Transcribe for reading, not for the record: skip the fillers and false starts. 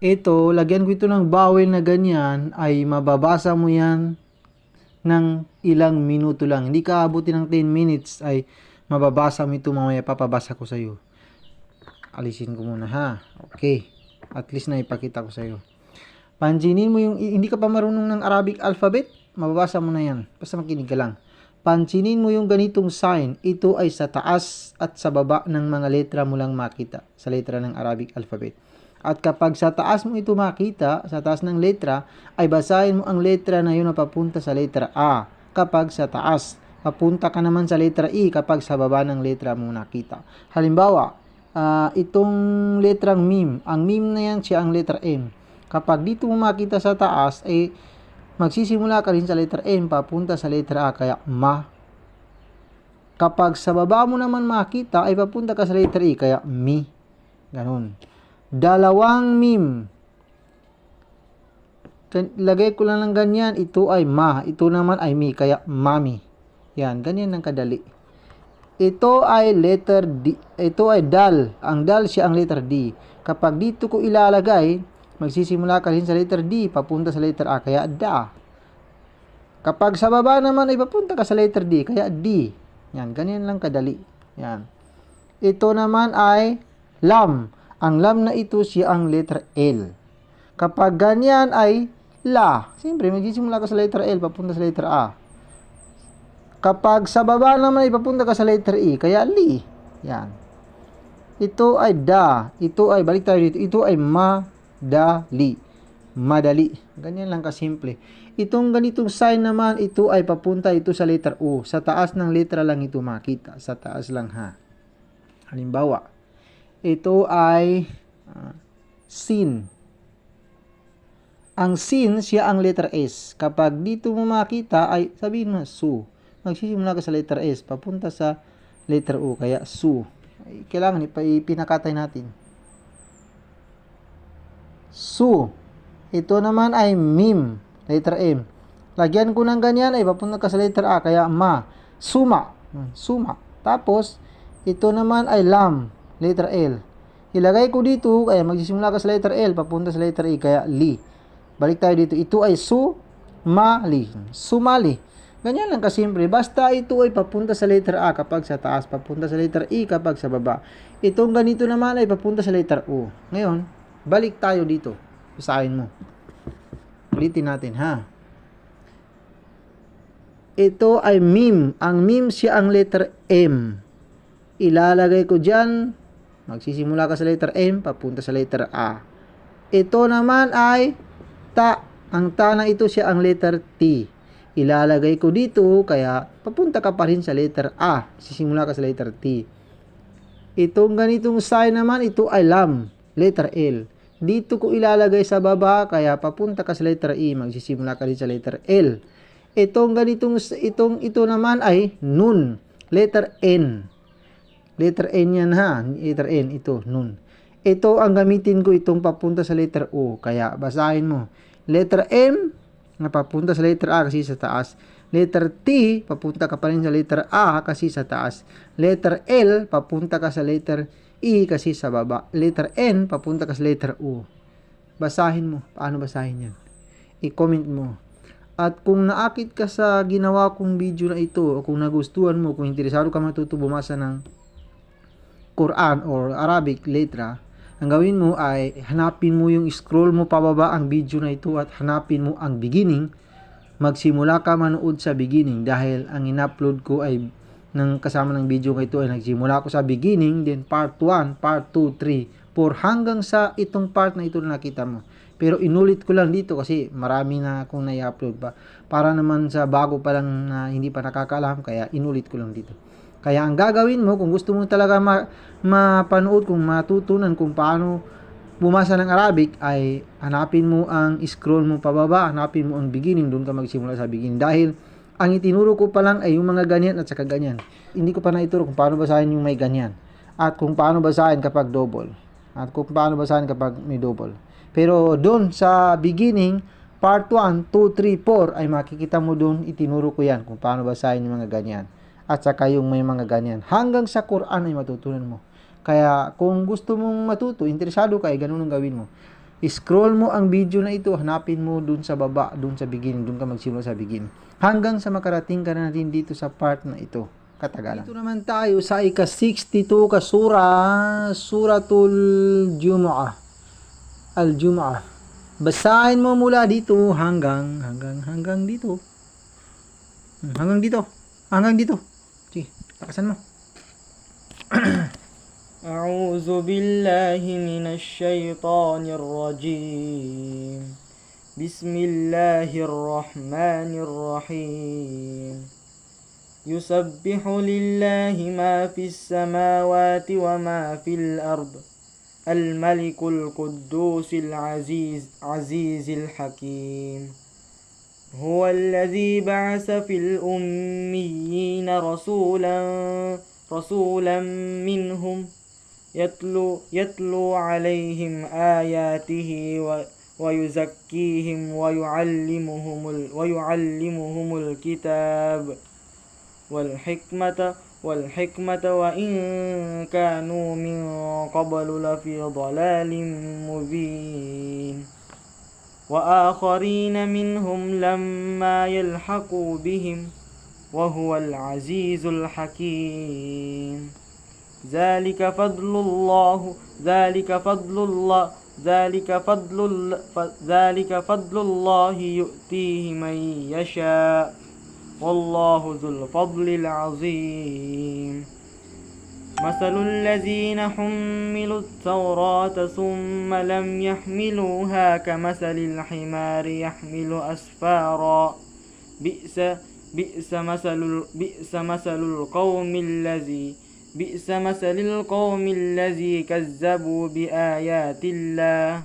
Ito, lagyan ko ito ng bawel na ganyan, ay mababasa mo yan ng ilang minuto lang. Hindi ka abutin ng 10 minutes ay mababasa mo ito mamaya, papabasa ko sa iyo. Alisin ko muna ha. Okay. At least na ipakita ko sa iyo. Pansinin mo yung, hindi ka pa marunong ng Arabic alphabet, mababasa mo na yan. Basta makinig ka lang. Pansinin mo yung ganitong sign. Ito ay sa taas at sa baba ng mga letra mo lang makita. Sa letra ng Arabic alphabet. At kapag sa taas mo ito makita, sa taas ng letra, ay basahin mo ang letra na yun na papunta sa letra A. Kapag sa taas, papunta ka naman sa letra E kapag sa baba ng letra mo nakita. Halimbawa, itong letrang mim. Ang mim na yan siya ang letra M. Kapag dito mo makita sa taas, ay magsisimula ka rin sa letra M, papunta sa letra A, kaya ma. Kapag sa baba mo naman makita, ay papunta ka sa letra E, kaya mi. Ganon. Dalawang mim. Lagay ko lang ng ganyan. Ito ay ma. Ito naman ay mi. Kaya mami. Yan. Ganyan ng kadali. Ito ay letter D. Ito ay dal. Ang dal siya ang letter D. Kapag dito ko ilalagay, magsisimula ka rin sa letter D. Papunta sa letter A. Kaya da. Kapag sa baba naman ay papunta ka sa letter D. Kaya D. Yan. Ganyan lang kadali. Yan. Ito naman ay lam. Ang lam na ito siya ang letter L. Kapag ganyan ay la. Siyempre, magsisimula ka sa letter L, papunta sa letter A. Kapag sa baba naman ay papunta ka sa letter E, kaya li. Yan. Ito ay da. Ito ay, balik tayo dito. Ito ay madali. Madali. Ganyan lang kasimple. Itong ganitong sign naman, ito ay papunta ito sa letter O. Sa taas ng letra lang ito makita. Sa taas lang ha. Halimbawa, ito ay sin. Ang sin, siya ang letter S. Kapag dito mo makita, ay sabihin mo su. Magsisimula ka sa letter S, papunta sa letter U, kaya su. Ay, kailangan ipinakatay natin. Su. Ito naman ay mim, letter M. Lagyan ko ng ganyan, ay papunta ka sa letter A, kaya ma. Suma. Suma. Tapos, ito naman ay lam, letter L. Ilagay ko dito, kaya magsisimula ka sa letter L, papunta sa letter E, kaya li. Balik tayo dito. Ito ay sumali. Sumali. Ganyan lang kasimple. Basta ito ay papunta sa letter A kapag sa taas, papunta sa letter E kapag sa baba. Itong ganito naman ay papunta sa letter O. Ngayon, balik tayo dito. Basahin mo. Ulitin natin ha. Ito ay mim. Ang mim siya ang letter M. Ilalagay ko dyan. Magsisimula ka sa letter M, papunta sa letter A. Ito naman ay ta. Ang ta na ito siya ang letter T. Ilalagay ko dito, kaya papunta ka pa rin sa letter A. Sisimula ka sa letter T. Itong ganitong sign naman, ito ay lam, letter L. Dito ko ilalagay sa baba, kaya papunta ka sa letter E. Magsisimula ka rin sa letter L. Ito naman ay nun, letter N. Letter N yan ha. Letter N, ito, nun. Ito ang gamitin ko, itong papunta sa letter O. Kaya basahin mo. Letter M, na papunta sa letter A kasi sa taas. Letter T, papunta ka pa rin sa letter A kasi sa taas. Letter L, papunta ka sa letter E kasi sa baba. Letter N, papunta ka sa letter U. Basahin mo. Paano basahin yan? I-comment mo. At kung naakit ka sa ginawa kong video na ito, o kung nagustuhan mo, kung interesado ka matuto bumasa ng Quran or Arabic letra, ang gawin mo ay hanapin mo yung scroll mo pababa ang video na ito at hanapin mo ang beginning. Magsimula ka manood sa beginning dahil ang in-upload ko ay ng kasama ng video ko ito ay nagsimula ko sa beginning, then part 1, part 2, 3, 4 hanggang sa itong part na ito na nakita mo. Pero inulit ko lang dito kasi marami na akong na-upload pa. Para naman sa bago pa lang na hindi pa nakakaalam, kaya inulit ko lang dito. Kaya ang gagawin mo, kung gusto mo talaga mapanood, kung matutunan kung paano bumasa ng Arabic, ay hanapin mo ang scroll mo pababa, hanapin mo ang beginning, doon ka magsimula sa beginning. Dahil ang itinuro ko pa lang ay yung mga ganyan at saka ganyan. Hindi ko pa naituro kung paano basahin yung may ganyan. At kung paano basahin kapag double. At kung paano basahin kapag may double. Pero doon sa beginning, part 1, 2, 3, 4, ay makikita mo doon, itinuro ko yan kung paano basahin yung mga ganyan. At saka yung may mga ganyan. Hanggang sa Quran ay matutunan mo. Kaya kung gusto mong matuto, interesado ka, ay ganun ang gawin mo. Scroll mo ang video na ito, hanapin mo dun sa baba, dun sa beginning, dun ka magsimula sa beginning. Hanggang sa makarating ka na natin dito sa part na ito. Katagalan. Dito naman tayo sa ika-62 kasura, Suratul Jumu'ah. Al-Jumu'ah. Basahin mo mula dito hanggang dito. Hanggang dito. Sige, lakasan mo. أعوذ بالله من الشيطان الرجيم بسم الله الرحمن الرحيم يسبح لله ما في السماوات وما في الأرض الملك القدوس العزيز الحكيم هو الذي بعث في الأميين رسولا منهم يتلو عليهم آياته ويزكيهم ويعلمهم الكتاب والحكمة وإن كانوا من قبل لفي ضلال مبين وآخرين منهم لما يلحقوا بهم وهو العزيز الحكيم ذلك فضل الله يؤتيه من يشاء والله ذو الفضل العظيم مثل الذين حملوا التوراة ثم لم يحملوها كمثل الحمار يحمل أسفارا بئس مثل القوم الذي كذبوا بآيات الله